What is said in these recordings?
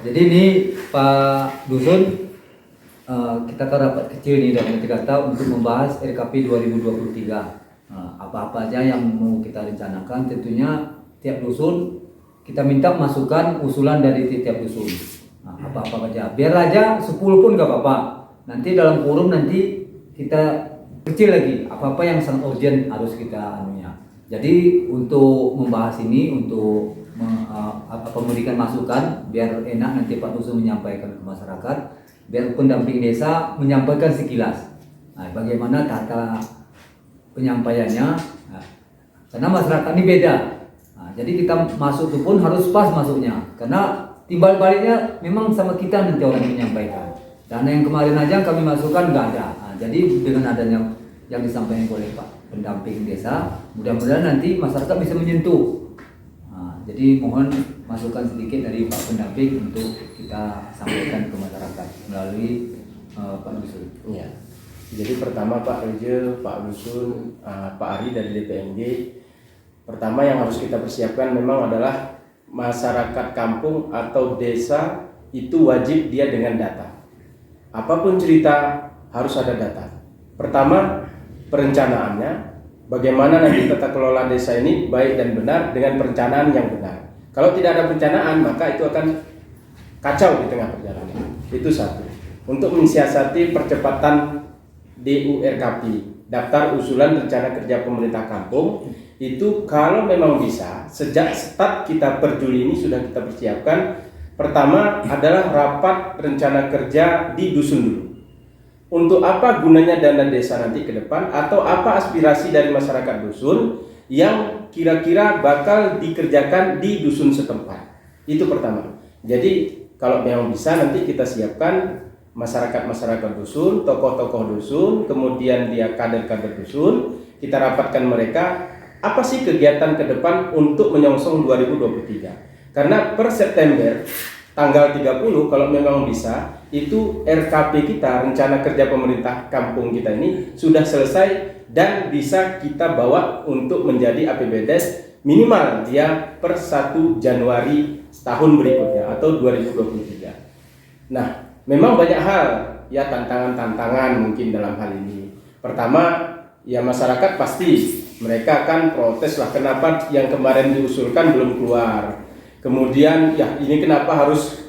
Jadi ini Pak Dusun, kita kan rapat kecil nih dalam 3 tahun untuk membahas RKP 2023. Apa-apa aja yang mau kita rencanakan, tentunya tiap dusun kita minta masukan usulan dari tiap dusun. Apa-apa aja, biar aja 10 pun gak apa-apa. Nanti dalam forum nanti kita kecil lagi, apa-apa yang sangat urgent harus kita anunya. Jadi untuk membahas ini, untuk memberikan masukan biar enak nanti Pak Dusun menyampaikan ke masyarakat, biar pendamping desa menyampaikan sekilas bagaimana tata penyampaiannya. Karena masyarakat ini beda, jadi kita masuk itu pun harus pas masuknya, karena timbal baliknya memang sama kita nanti orang yang menyampaikan. Dana yang kemarin aja kami masukkan nggak ada. Jadi dengan adanya yang disampaikan oleh Pak pendamping desa, mudah-mudahan nanti masyarakat bisa menyentuh. Jadi mohon masukan sedikit dari Pak pendamping untuk kita sampaikan ke masyarakat melalui Pak Dusun. Ya. Jadi pertama Pak Reje, Pak Dusun, Pak Ari dari DPMG, pertama yang harus kita persiapkan memang adalah masyarakat kampung atau desa itu wajib dia dengan data. Apapun cerita harus ada data. Pertama, perencanaannya, bagaimana nanti tata kelola desa ini baik dan benar dengan perencanaan yang benar. Kalau tidak ada perencanaan, maka itu akan kacau di tengah perjalanan. Itu satu. Untuk mensiasati percepatan DURKP, Daftar Usulan Rencana Kerja Pemerintah Kampung, itu kalau memang bisa, sejak start kita per Juli ini sudah kita persiapkan. Pertama adalah rapat rencana kerja di dusun dulu. Untuk apa gunanya dana desa nanti ke depan, atau apa aspirasi dari masyarakat dusun yang kira-kira bakal dikerjakan di dusun setempat. Itu pertama. Jadi kalau memang bisa nanti kita siapkan masyarakat dusun, tokoh-tokoh dusun, kemudian dia kader-kader dusun, kita rapatkan mereka apa sih kegiatan ke depan untuk menyongsong 2023. Karena per September tanggal 30 kalau memang bisa, itu RKP kita, rencana kerja pemerintah kampung kita ini sudah selesai dan bisa kita bawa untuk menjadi APBDes minimal dia per 1 Januari tahun berikutnya atau 2023. Nah, memang banyak hal ya, tantangan-tantangan mungkin dalam hal ini. Pertama, ya masyarakat pasti mereka akan protes lah, kenapa yang kemarin diusulkan belum keluar. Kemudian ya ini kenapa harus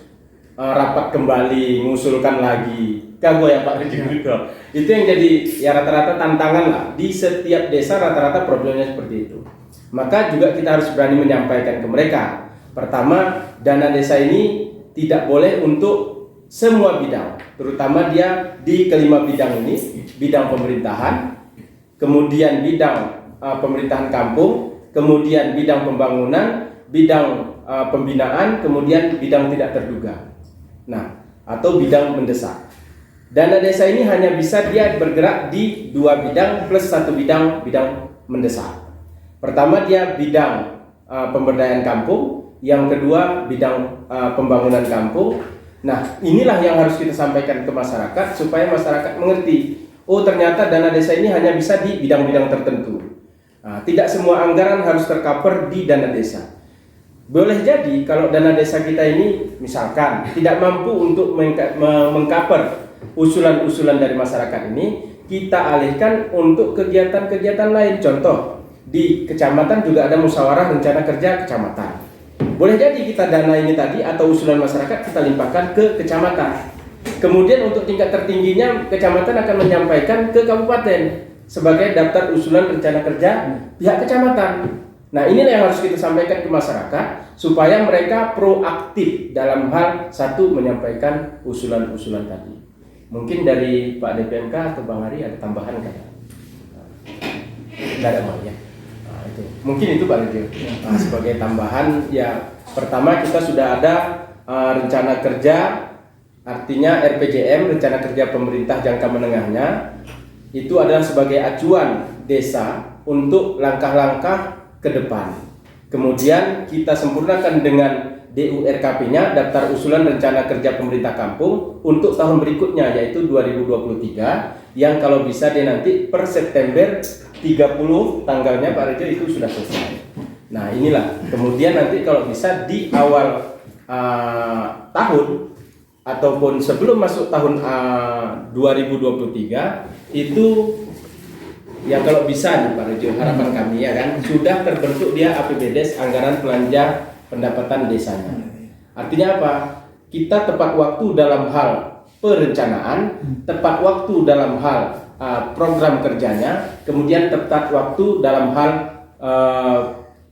rapat kembali, mengusulkan lagi. Kagak ya Pak Rejim juga. Itu yang jadi ya rata-rata tantangan lah. Di setiap desa rata-rata problemnya seperti itu. Maka juga kita harus berani menyampaikan ke mereka. Pertama, dana desa ini tidak boleh untuk semua bidang. Terutama dia di kelima bidang ini, bidang pemerintahan, kemudian bidang pemerintahan kampung, kemudian bidang pembangunan, bidang pembinaan, kemudian bidang tidak terduga. Nah, atau bidang mendesak. Dana desa ini hanya bisa dia bergerak di 2 bidang plus 1 bidang mendesak. Pertama dia bidang pemberdayaan kampung, yang kedua bidang pembangunan kampung. Nah, inilah yang harus kita sampaikan ke masyarakat supaya masyarakat mengerti. Oh, ternyata dana desa ini hanya bisa di bidang-bidang tertentu. Nah, tidak semua anggaran harus tercover di dana desa. Boleh jadi kalau dana desa kita ini misalkan tidak mampu untuk mengcover usulan-usulan dari masyarakat ini, kita alihkan untuk kegiatan-kegiatan lain. Contoh, di kecamatan juga ada musyawarah rencana kerja kecamatan. Boleh jadi kita dana ini tadi atau usulan masyarakat kita limpahkan ke kecamatan. Kemudian untuk tingkat tertingginya kecamatan akan menyampaikan ke kabupaten sebagai daftar usulan rencana kerja pihak kecamatan. Nah, inilah yang harus kita sampaikan ke masyarakat supaya mereka proaktif dalam hal satu menyampaikan usulan-usulan tadi. Mungkin dari Pak DPMK atau Bang Ari ada tambahan kan? Tidak ada Bang ya. Nah, itu. Mungkin itu Pak Rejo. Nah, sebagai tambahan ya, pertama kita sudah ada rencana kerja, artinya RPJM, rencana kerja pemerintah jangka menengahnya. Itu adalah sebagai acuan desa untuk langkah-langkah ke depan. Kemudian kita sempurnakan dengan DURKP-nya, daftar usulan rencana kerja pemerintah kampung untuk tahun berikutnya yaitu 2023, yang kalau bisa dia nanti per September 30 tanggalnya Pak Rejo itu sudah selesai. Nah, inilah. Kemudian nanti kalau bisa di awal tahun ataupun sebelum masuk tahun 2023 itu ya kalau bisa nih Pak Rejo, harapan kami ya kan sudah terbentuk dia APBDes, anggaran belanja pendapatan desanya. Artinya apa? Kita tepat waktu dalam hal perencanaan, tepat waktu dalam hal program kerjanya, kemudian tepat waktu dalam hal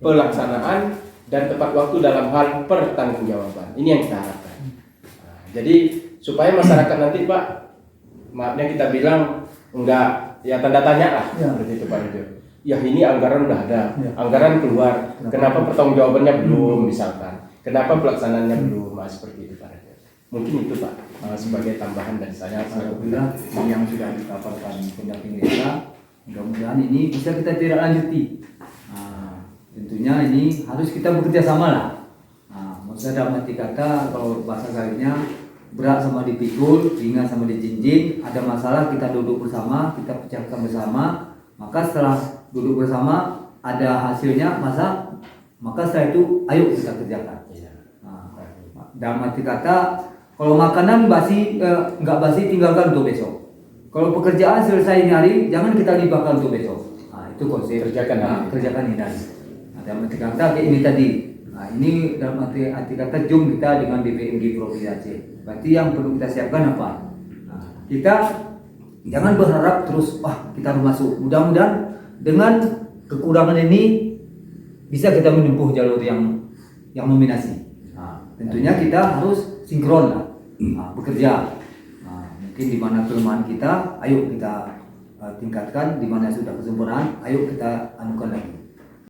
pelaksanaan, dan tepat waktu dalam hal pertanggungjawaban. Ini yang kita harapkan. Jadi supaya masyarakat nanti Pak, maafnya kita bilang enggak ya tanda tanya lah seperti itu Pak Rejo. Ya ini anggaran udah ada, anggaran keluar, kenapa pertanggungjawabannya belum misalkan, kenapa pelaksanaannya belum, seperti itu Pak Rejo. Mungkin itu Pak sebagai tambahan dari saya. Alhamdulillah yang sudah ditawarkan pendamping desa, mudah-mudahan ini bisa kita tidak lanjuti. Tentunya ini harus kita bekerja sama lah. Maksudnya dalam arti kata kalau bahasa gaulnya berat sama dipikul, ringan sama dijinjing, ada masalah kita duduk bersama, kita pecahkan bersama, maka setelah duduk bersama ada hasilnya, maka setelah itu ayo kita kerjakan. Dalam arti kata kalau makanan basi nggak basi tinggalkan untuk besok. Kalau pekerjaan selesai ini hari jangan kita libatkan untuk besok. Itu konsep kerjakan ini hari. Dalam arti kata kayak ini tadi. Ini dalam arti kata jom kita dengan BPMG Provinsi Aceh. Berarti yang perlu kita siapkan apa? Kita jangan berharap terus kita harus masuk. Mudah-mudahan dengan kekurangan ini bisa kita menempuh jalur yang nominasi. Tentunya kita harus sinkron lah, bekerja. Mungkin di mana kelemahan kita, ayo kita tingkatkan. Di mana sudah kesempurnaan, ayo kita anukan lagi.